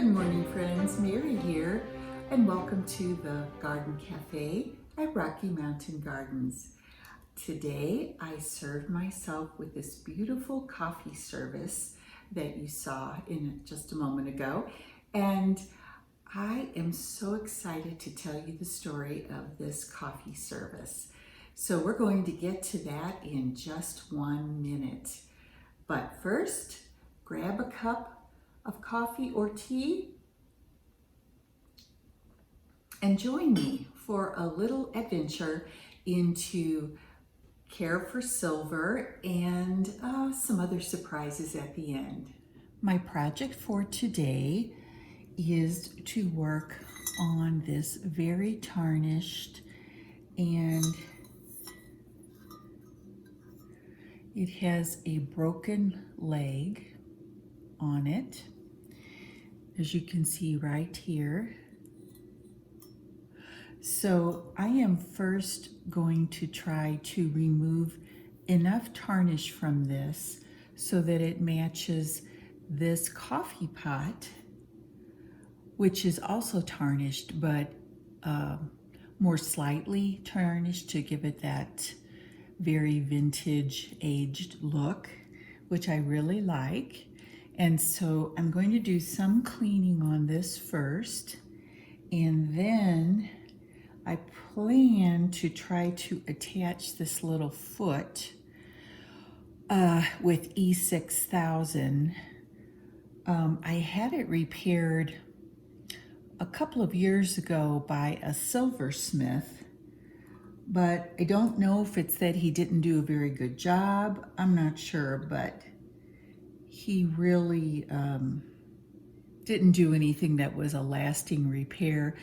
Good morning, friends. Mary here, and welcome to the Garden Cafe at Rocky Mountain Gardens. Today, I served myself with this beautiful coffee service that you saw in just a moment ago, and I am so excited to tell you the story of this coffee service. So we're going to get to that in just 1 minute. But first, grab a cup of coffee or tea and join me for a little adventure into care for silver and some other surprises at the end. My project for today is to work on this very tarnished, and it has a broken leg on it, as you can see right here. So I am first going to try to remove enough tarnish from this so that it matches this coffee pot, which is also tarnished, but more slightly tarnished to give it that very vintage aged look, which I really like. And so I'm going to do some cleaning on this first, and then I plan to try to attach this little foot with E6000. I had it repaired a couple of years ago by a silversmith, but I don't know if it's that he didn't do a very good job. I'm not sure, but he really didn't do anything that was a lasting repair.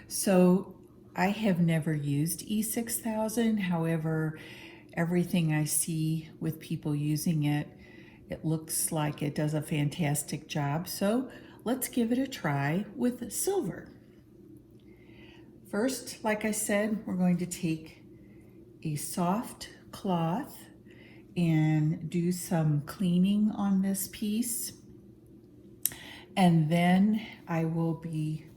So I have never used E6000. However, everything I see with people using it, it looks like it does a fantastic job. So let's give it a try with silver. First, like I said, we're going to take a soft cloth and do some cleaning on this piece. And then I will be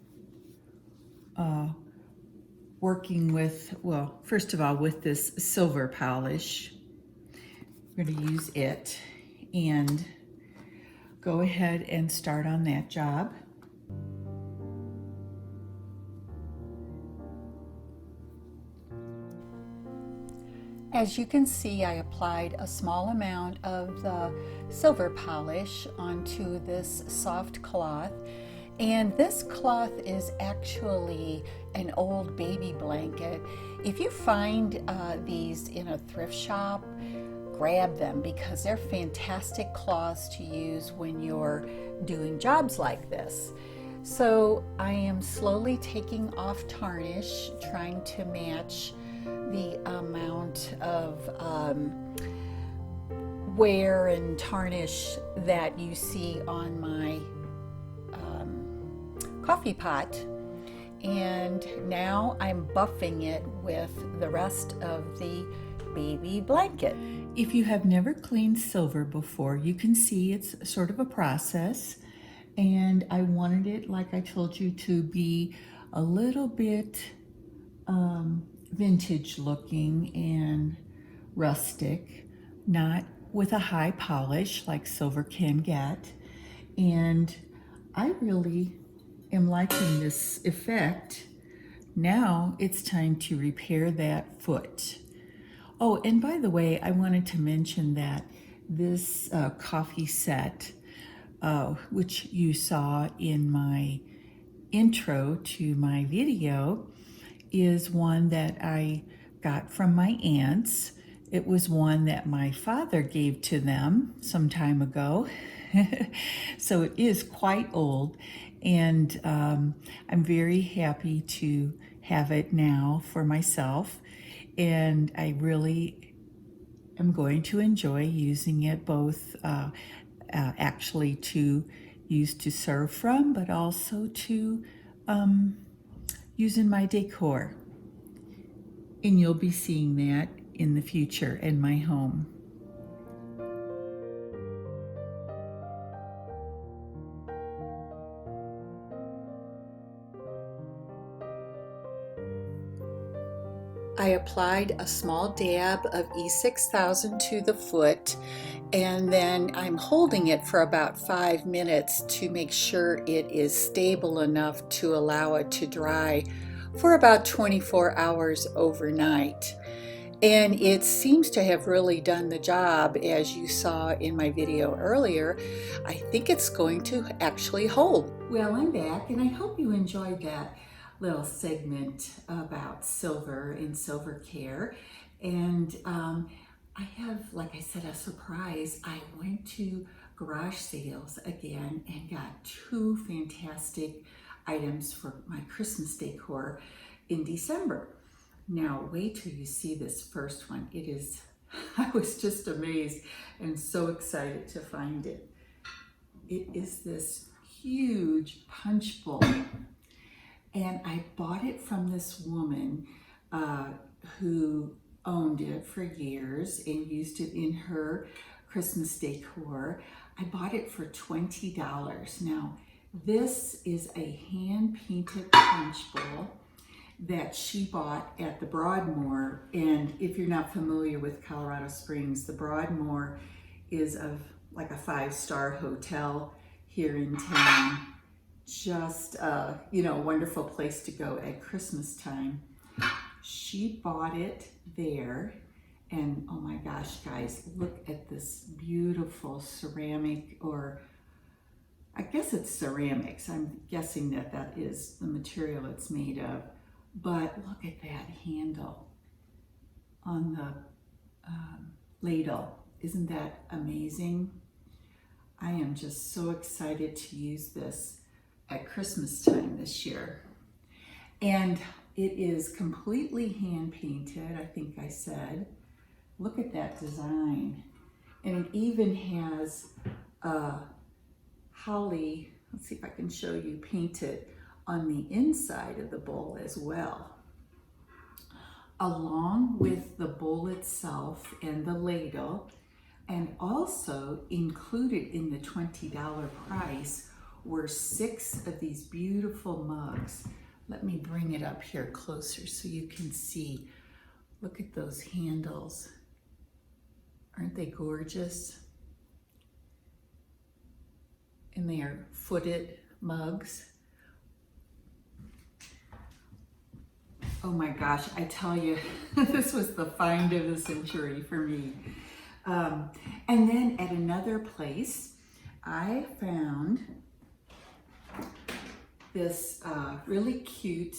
working with, well, first of all, with this silver polish. We're going to use it and go ahead and start on that job. As you can see, I applied a small amount of the silver polish onto this soft cloth. And this cloth is actually an old baby blanket. If you find these in a thrift shop, grab them because they're fantastic cloths to use when you're doing jobs like this. So I am slowly taking off tarnish, trying to match the amount of wear and tarnish that you see on my coffee pot. And now I'm buffing it with the rest of the baby blanket. If you have never cleaned silver before, you can see it's sort of a process, and I wanted it, like I told you, to be a little bit vintage looking and rustic, not with a high polish like silver can get. And I really am liking this effect. Now it's time to repair that foot. Oh, and by the way, I wanted to mention that this coffee set, which you saw in my intro to my video, is one that I got from my aunts. It was one that my father gave to them some time ago. So it is quite old, and I'm very happy to have it now for myself, and I really am going to enjoy using it both actually to use to serve from, but also to use in my decor. And you'll be seeing that in the future in my home. I applied a small dab of E6000 to the foot, and then I'm holding it for about 5 minutes to make sure it is stable enough to allow it to dry for about 24 hours overnight. And it seems to have really done the job, as you saw in my video earlier. I think it's going to actually hold. Well, I'm back, and I hope you enjoyed that little segment about silver and silver care. And I have, like I said, a surprise. I went to garage sales again and got two fantastic items for my Christmas decor in December. Now, wait till you see this first one. It is, I was just amazed and so excited to find it. It is this huge punch bowl. And I bought it from this woman who owned it for years and used it in her Christmas decor. I bought it for $20. Now, this is a hand-painted punch bowl that she bought at the Broadmoor. And if you're not familiar with Colorado Springs, the Broadmoor is like a 5-star hotel here in town. Just a wonderful place to go at Christmas time. She bought it there, and oh my gosh, guys, look at this beautiful ceramic, or I guess it's ceramics. I'm guessing that is the material it's made of. But look at that handle on the ladle. Isn't that amazing? I am just so excited to use this at Christmas time this year. And it is completely hand painted, I think I said. Look at that design. And it even has holly, let's see if I can show you, painted on the inside of the bowl as well. Along with the bowl itself and the ladle, and also included in the $20 price were 6 of these beautiful mugs. Let me bring it up here closer so you can see. Look at those handles. Aren't they gorgeous? And they are footed mugs. Oh my gosh, I tell you, this was the find of the century for me. And then at another place, I found this really cute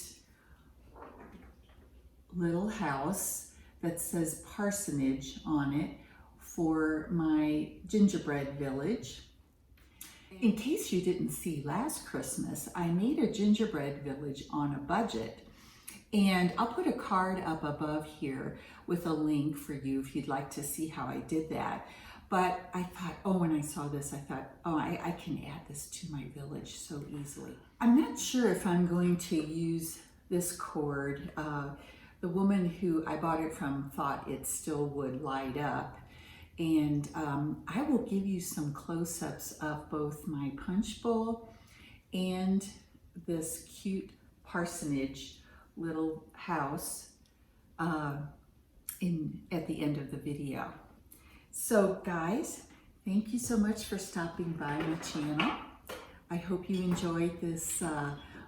little house that says parsonage on it for my gingerbread village. In case you didn't see last Christmas, I made a gingerbread village on a budget. And I'll put a card up above here with a link for you if you'd like to see how I did that. But I thought, oh, when I saw this, I thought, oh, I can add this to my village so easily. I'm not sure if I'm going to use this cord. The woman who I bought it from thought it still would light up. And I will give you some close-ups of both my punch bowl and this cute parsonage little house at the end of the video. So guys, thank you so much for stopping by my channel. I hope you enjoyed this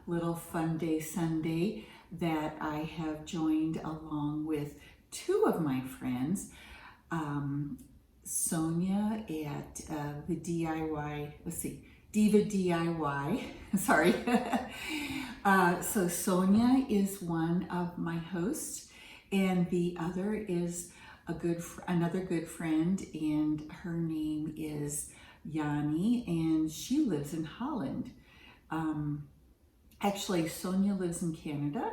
little fun day Sunday that I have joined along with 2 of my friends. Sonia at the DIY, Diva DIY, sorry. So Sonia is one of my hosts, and the other is another good friend, and her name is Yanni, and she lives in Holland. Actually, Sonia lives in Canada,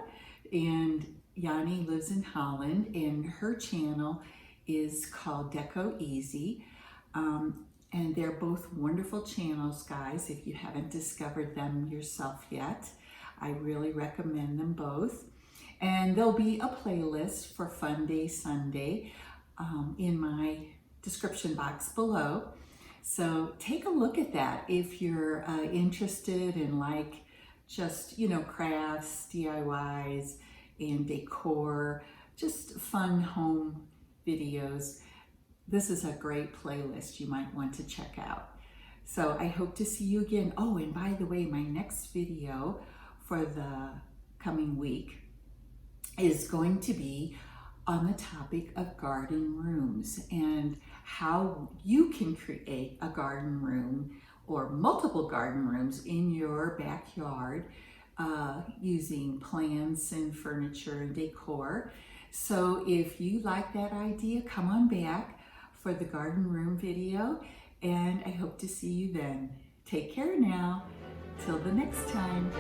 and Yanni lives in Holland, and her channel is called Deco Easy. And they're both wonderful channels, guys. If you haven't discovered them yourself yet, I really recommend them both. And there'll be a playlist for Funday Sunday in my description box below. So take a look at that if you're interested in just, crafts, DIYs, and decor. just fun home videos, this is a great playlist you might want to check out. So I hope to see you again. Oh, and by the way, my next video for the coming week is going to be on the topic of garden rooms and how you can create a garden room or multiple garden rooms in your backyard using plants and furniture and decor. So if you like that idea, come on back for the garden room video, and I hope to see you then. Take care now. Till the next time.